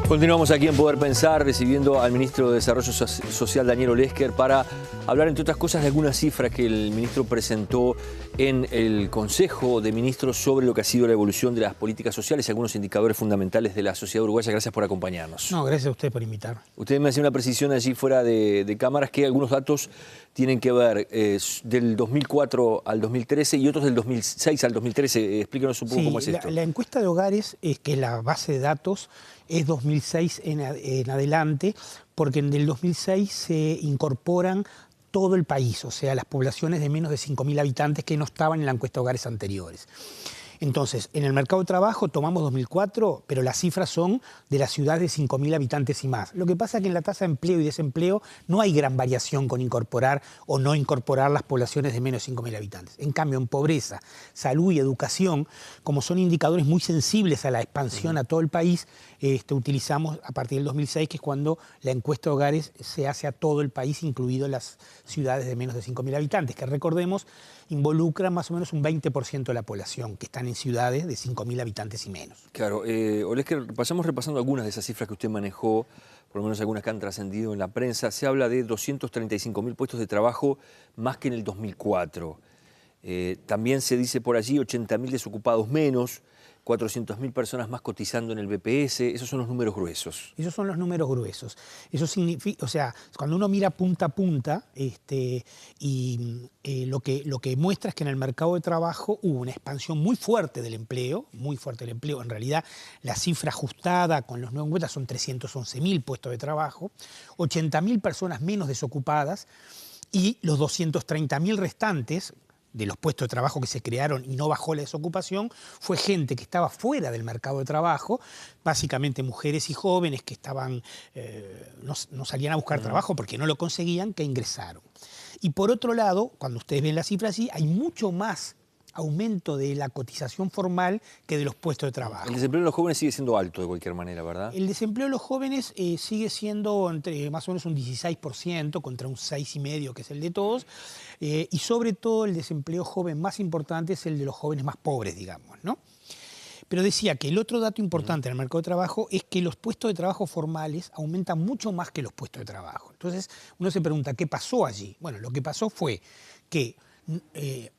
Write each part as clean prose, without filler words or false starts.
Continuamos aquí en Poder Pensar, recibiendo al ministro de Desarrollo Social, Daniel Olesker, para hablar, entre otras cosas, de algunas cifras que el ministro presentó en el Consejo de Ministros sobre lo que ha sido la evolución de las políticas sociales y algunos indicadores fundamentales de la sociedad uruguaya. Gracias por acompañarnos. No, gracias a usted por invitar. Usted me hacía una precisión allí fuera de cámaras, que algunos datos tienen que ver del 2004 al 2013 y otros del 2006 al 2013. Explíquenos un poco cómo es esto. La encuesta de hogares, que es la base de datos, es 2006 en adelante, porque en el 2006 se incorporan todo el país, o sea, las poblaciones de menos de 5.000 habitantes que no estaban en la encuesta de hogares anteriores. Entonces, en el mercado de trabajo tomamos 2004, pero las cifras son de las ciudades de 5.000 habitantes y más. Lo que pasa es que en la tasa de empleo y desempleo no hay gran variación con incorporar o no incorporar las poblaciones de menos de 5.000 habitantes. En cambio, en pobreza, salud y educación, como son indicadores muy sensibles a la expansión a todo el país, utilizamos a partir del 2006, que es cuando la encuesta de hogares se hace a todo el país, incluido las ciudades de menos de 5.000 habitantes, que recordemos involucran más o menos un 20% de la población, que están en ciudades de 5.000 habitantes y menos. Claro, Olesker, pasamos repasando algunas de esas cifras que usted manejó, por lo menos algunas que han trascendido en la prensa. Se habla de 235.000 puestos de trabajo más que en el 2004. También se dice por allí 80.000 desocupados menos, 400.000 personas más cotizando en el BPS. Esos son los números gruesos. Esos son los números gruesos. Eso significa, o sea, cuando uno mira punta a punta, lo que muestra es que en el mercado de trabajo hubo una expansión muy fuerte del empleo, muy fuerte del empleo. En realidad, la cifra ajustada con los nuevos encuestas son 311.000 puestos de trabajo, 80.000 personas menos desocupadas y los 230.000 restantes de los puestos de trabajo que se crearon y no bajó la desocupación, fue gente que estaba fuera del mercado de trabajo, básicamente mujeres y jóvenes que estaban, no salían a buscar trabajo porque no lo conseguían, que ingresaron. Y por otro lado, cuando ustedes ven la cifra así, hay mucho más aumento de la cotización formal que de los puestos de trabajo. El desempleo de los jóvenes sigue siendo alto de cualquier manera, ¿verdad? El desempleo de los jóvenes sigue siendo entre más o menos un 16% contra un 6,5% que es el de todos, y sobre todo el desempleo joven más importante es el de los jóvenes más pobres, digamos, ¿no? Pero decía que el otro dato importante en el mercado de trabajo es que los puestos de trabajo formales aumentan mucho más que los puestos de trabajo. Entonces uno se pregunta, ¿qué pasó allí? Bueno, lo que pasó fue que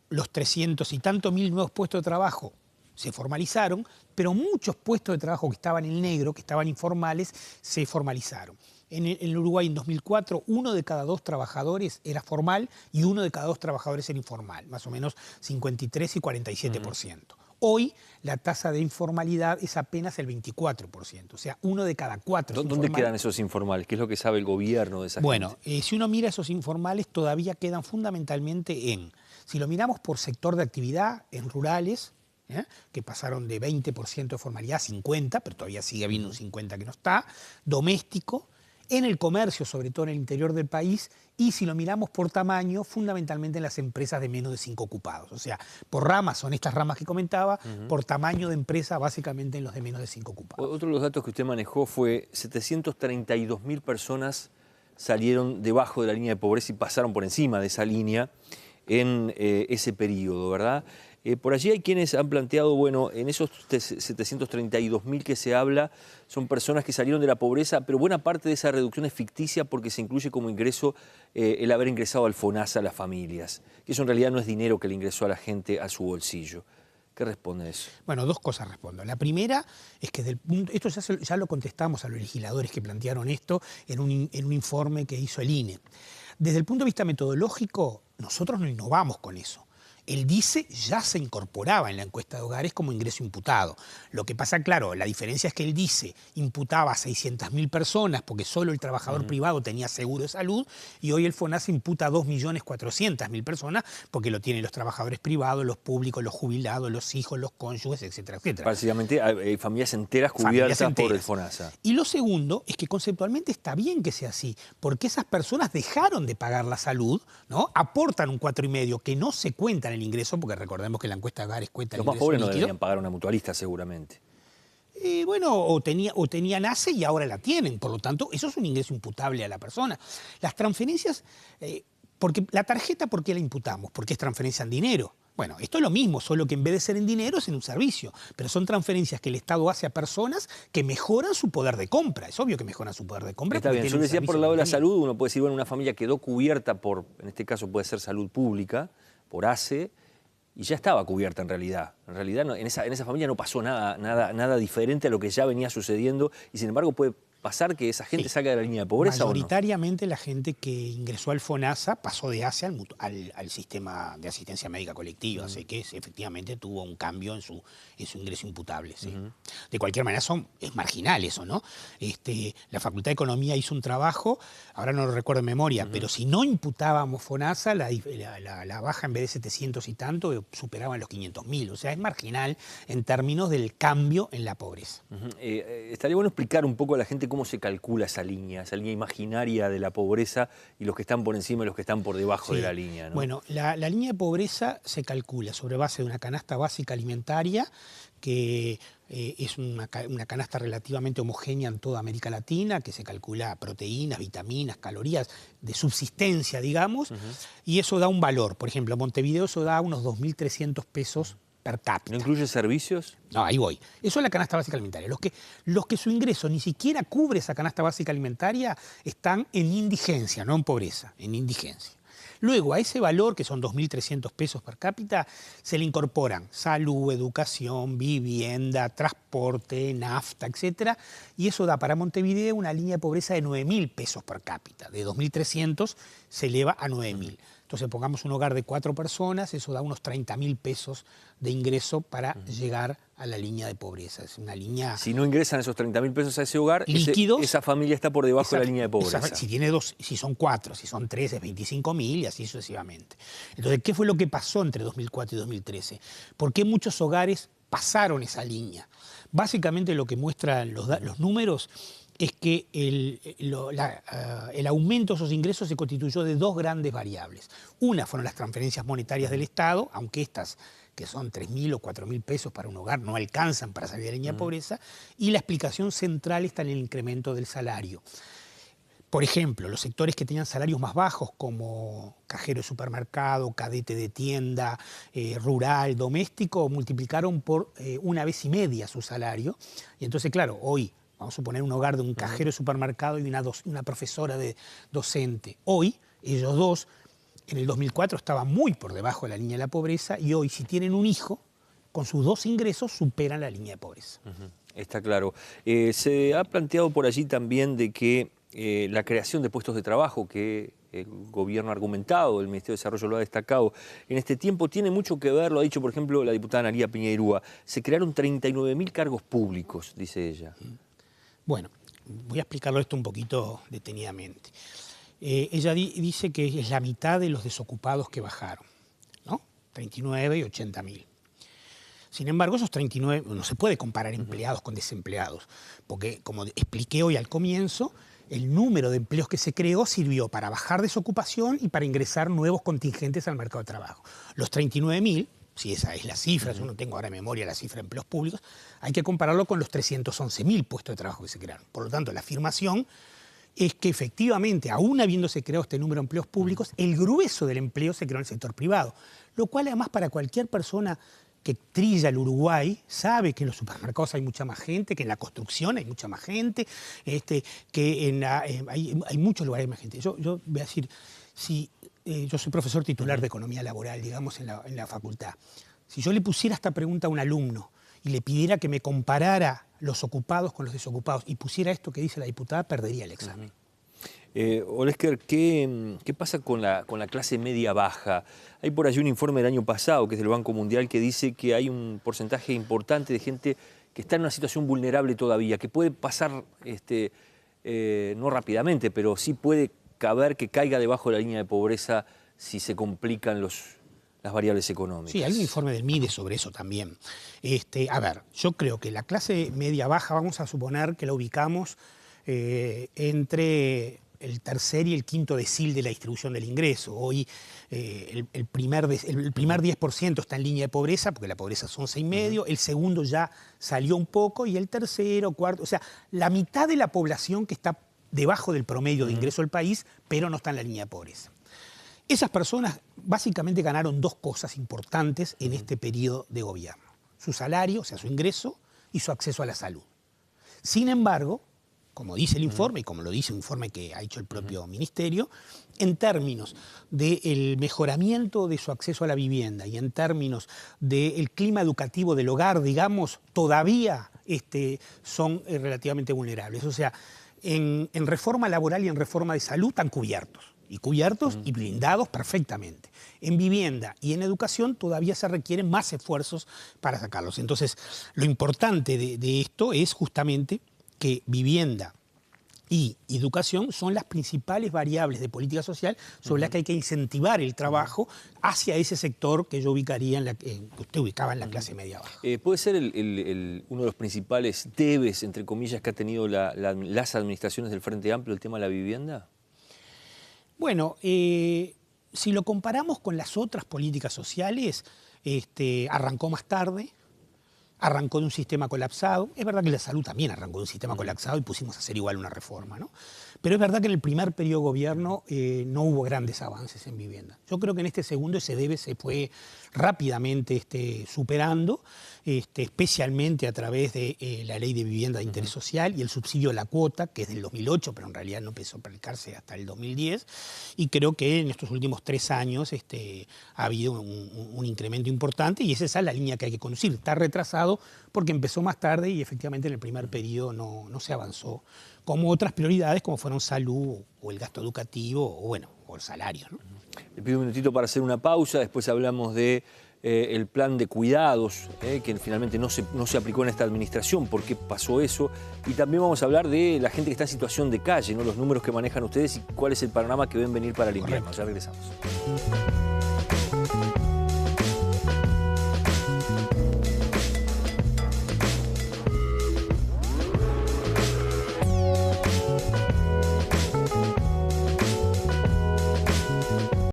los 300 y tantos mil nuevos puestos de trabajo se formalizaron, pero muchos puestos de trabajo que estaban en negro, que estaban informales, se formalizaron. En Uruguay en 2004, 1 de cada 2 trabajadores era formal y 1 de cada 2 trabajadores era informal, más o menos 53 y 47%. Hoy la tasa de informalidad es apenas el 24%, o sea, 1 de cada 4 es informal. ¿Dónde quedan esos informales? ¿Qué es lo que sabe el gobierno de esa gente? Bueno, si uno mira esos informales, todavía quedan fundamentalmente si lo miramos por sector de actividad, en rurales, que pasaron de 20% de formalidad a 50%, pero todavía sigue habiendo un 50% que no está, doméstico, en el comercio, sobre todo en el interior del país, y si lo miramos por tamaño, fundamentalmente en las empresas de menos de 5 ocupados. O sea, por ramas, son estas ramas que comentaba, por tamaño de empresa, básicamente en los de menos de 5 ocupados. Otro de los datos que usted manejó fue 732.000 personas salieron debajo de la línea de pobreza y pasaron por encima de esa línea en ese periodo, ¿verdad? Por allí hay quienes han planteado, bueno, en esos 732.000 que se habla, son personas que salieron de la pobreza, pero buena parte de esa reducción es ficticia porque se incluye como ingreso el haber ingresado al FONASA a las familias, que eso en realidad no es dinero que le ingresó a la gente a su bolsillo. ¿Qué responde eso? Bueno, 2 cosas respondo. La primera es que esto ya lo contestamos a los legisladores que plantearon esto en un informe que hizo el INE. Desde el punto de vista metodológico, nosotros no innovamos con eso. El DICE ya se incorporaba en la encuesta de hogares como ingreso imputado. Lo que pasa, claro, la diferencia es que el DICE imputaba a 600.000 personas porque solo el trabajador privado tenía seguro de salud y hoy el FONASA imputa a 2.400.000 personas porque lo tienen los trabajadores privados, los públicos, los jubilados, los hijos, los cónyuges, etcétera, etcétera. Básicamente hay familias enteras cubiertas por el FONASA. Y lo segundo es que conceptualmente está bien que sea así, porque esas personas dejaron de pagar la salud, ¿no? Aportan un 4,5 que no se cuenta en el ingreso, porque recordemos que la encuesta de hogares cuenta el ingreso líquido. Los más pobres no deberían pagar una mutualista seguramente. Bueno, o tenían ACE y ahora la tienen, por lo tanto, eso es un ingreso imputable a la persona. Las transferencias Porque la tarjeta, ¿por qué la imputamos? Porque es transferencia en dinero. Bueno, esto es lo mismo, solo que en vez de ser en dinero es en un servicio. Pero son transferencias que el Estado hace a personas que mejoran su poder de compra. Es obvio que mejoran su poder de compra. Está bien, yo decía por el lado de la salud, uno puede decir, bueno, una familia quedó cubierta por, en este caso puede ser salud pública, por ACE, y ya estaba cubierta en realidad. En realidad no, en esa familia no pasó nada diferente a lo que ya venía sucediendo, y sin embargo puede pasar que esa gente salga de la línea de pobreza. Mayoritariamente la gente que ingresó al FONASA pasó de ACE al sistema de asistencia médica colectiva, así que efectivamente tuvo un cambio en su ingreso imputable. ¿Sí? De cualquier manera es marginal eso, ¿no? La Facultad de Economía hizo un trabajo, ahora no lo recuerdo en memoria, pero si no imputábamos FONASA, la baja en vez de 700 y tanto superaba los 500.000, o sea, es marginal en términos del cambio en la pobreza. Estaría bueno explicar un poco a la gente cómo se calcula esa línea imaginaria de la pobreza y los que están por encima y los que están por debajo de la línea, ¿no? Bueno, la línea de pobreza se calcula sobre base de una canasta básica alimentaria que es una canasta relativamente homogénea en toda América Latina, que se calcula proteínas, vitaminas, calorías de subsistencia, digamos, y eso da un valor. Por ejemplo, en Montevideo eso da unos 2.300 pesos per cápita. ¿No incluye servicios? No, ahí voy. Eso es la canasta básica alimentaria. Los que su ingreso ni siquiera cubre esa canasta básica alimentaria están en indigencia, no en pobreza, en indigencia. Luego, a ese valor, que son 2.300 pesos per cápita, se le incorporan salud, educación, vivienda, transporte, nafta, etc. Y eso da para Montevideo una línea de pobreza de 9.000 pesos per cápita. De 2.300 se eleva a 9.000. Entonces, pongamos un hogar de 4 personas, eso da unos 30.000 pesos de ingreso para llegar a la línea de pobreza. Es una línea... Si no ingresan esos 30.000 pesos a ese hogar, líquidos, esa familia está por debajo de la línea de pobreza. Si tiene dos, si son 4, si son 3 es 25.000 y así sucesivamente. Entonces, ¿qué fue lo que pasó entre 2004 y 2013? ¿Por qué muchos hogares pasaron esa línea? Básicamente lo que muestran los números es que el aumento de esos ingresos se constituyó de dos grandes variables. Una fueron las transferencias monetarias del Estado, aunque estas, que son 3.000 o 4.000 pesos para un hogar, no alcanzan para salir de la línea de pobreza, y la explicación central está en el incremento del salario. Por ejemplo, los sectores que tenían salarios más bajos, como cajero de supermercado, cadete de tienda, rural, doméstico, multiplicaron por 1,5 veces su salario. Y entonces, claro, hoy, vamos a suponer un hogar de un cajero de supermercado y de una profesora docente. Hoy, ellos dos, en el 2004 estaban muy por debajo de la línea de la pobreza y hoy, si tienen un hijo, con sus 2 ingresos superan la línea de pobreza. Está claro. Se ha planteado por allí también de que la creación de puestos de trabajo que el gobierno ha argumentado, el Ministerio de Desarrollo lo ha destacado, en este tiempo tiene mucho que ver, lo ha dicho por ejemplo la diputada Analía Piñeirúa, se crearon 39.000 cargos públicos, dice ella. Bueno, voy a explicarlo esto un poquito detenidamente. Ella dice que es la mitad de los desocupados que bajaron, ¿no? 39 y 80.000. Sin embargo, esos 39, no se puede comparar empleados con desempleados, porque como expliqué hoy al comienzo, el número de empleos que se creó sirvió para bajar desocupación y para ingresar nuevos contingentes al mercado de trabajo. Los 39.000, si esa es la cifra, yo no tengo ahora en memoria la cifra de empleos públicos, hay que compararlo con los 311.000 puestos de trabajo que se crearon. Por lo tanto, la afirmación es que efectivamente, aún habiéndose creado este número de empleos públicos, el grueso del empleo se creó en el sector privado, lo cual además para cualquier persona que trilla el Uruguay sabe que en los supermercados hay mucha más gente, que en la construcción hay mucha más gente, que hay muchos lugares más gente. Yo voy a decir, yo soy profesor titular de Economía Laboral, digamos, en la facultad. Si yo le pusiera esta pregunta a un alumno y le pidiera que me comparara los ocupados con los desocupados y pusiera esto que dice la diputada, perdería el examen. Olesker, ¿qué pasa con la clase media baja? Hay por allí un informe del año pasado, que es del Banco Mundial, que dice que hay un porcentaje importante de gente que está en una situación vulnerable todavía, que puede pasar, no rápidamente, pero sí puede caber que caiga debajo de la línea de pobreza si se complican las variables económicas. Sí, hay un informe del MIDE sobre eso también. A ver, yo creo que la clase media baja, vamos a suponer que la ubicamos entre el tercer y el quinto decil de la distribución del ingreso. Hoy el primer 10% está en línea de pobreza, porque la pobreza son 6,5, el segundo ya salió un poco, y el tercero, cuarto, o sea, la mitad de la población que está debajo del promedio de ingreso del país, pero no está en la línea de pobreza. Esas personas básicamente ganaron dos cosas importantes en este periodo de gobierno. Su salario, o sea, su ingreso, y su acceso a la salud. Sin embargo, como dice el informe, y como lo dice un informe que ha hecho el propio ministerio, en términos del mejoramiento de su acceso a la vivienda y en términos del clima educativo del hogar, digamos, todavía son relativamente vulnerables. O sea, en reforma laboral y en reforma de salud están cubiertos. Y blindados perfectamente. En vivienda y en educación todavía se requieren más esfuerzos para sacarlos. Entonces, lo importante de esto es justamente que vivienda y educación son las principales variables de política social sobre las que hay que incentivar el trabajo hacia ese sector que yo ubicaría, que usted ubicaba en la clase media baja. ¿Puede ser uno de los principales debes, entre comillas, que ha tenido las administraciones del Frente Amplio el tema de la vivienda? Bueno, si lo comparamos con las otras políticas sociales, arrancó más tarde, arrancó de un sistema colapsado. Es verdad que la salud también arrancó de un sistema colapsado y pusimos a hacer igual una reforma, ¿no? Pero es verdad que en el primer periodo de gobierno no hubo grandes avances en vivienda. Yo creo que en este segundo ese debe se fue rápidamente superando, especialmente a través de la ley de vivienda de interés social y el subsidio a la cuota, que es del 2008, pero en realidad no empezó a aplicarse hasta el 2010. Y creo que en estos últimos 3 años ha habido un incremento importante y esa es la línea que hay que conducir. Está retrasado porque empezó más tarde y efectivamente en el primer periodo no se avanzó, como otras prioridades como fueron salud o el gasto educativo o el salario, ¿no? Le pido un minutito para hacer una pausa, después hablamos de el plan de cuidados, que finalmente no se aplicó en esta administración, por qué pasó eso, y también vamos a hablar de la gente que está en situación de calle, ¿no? Los números que manejan ustedes y cuál es el panorama que ven venir para el invierno. Ya regresamos.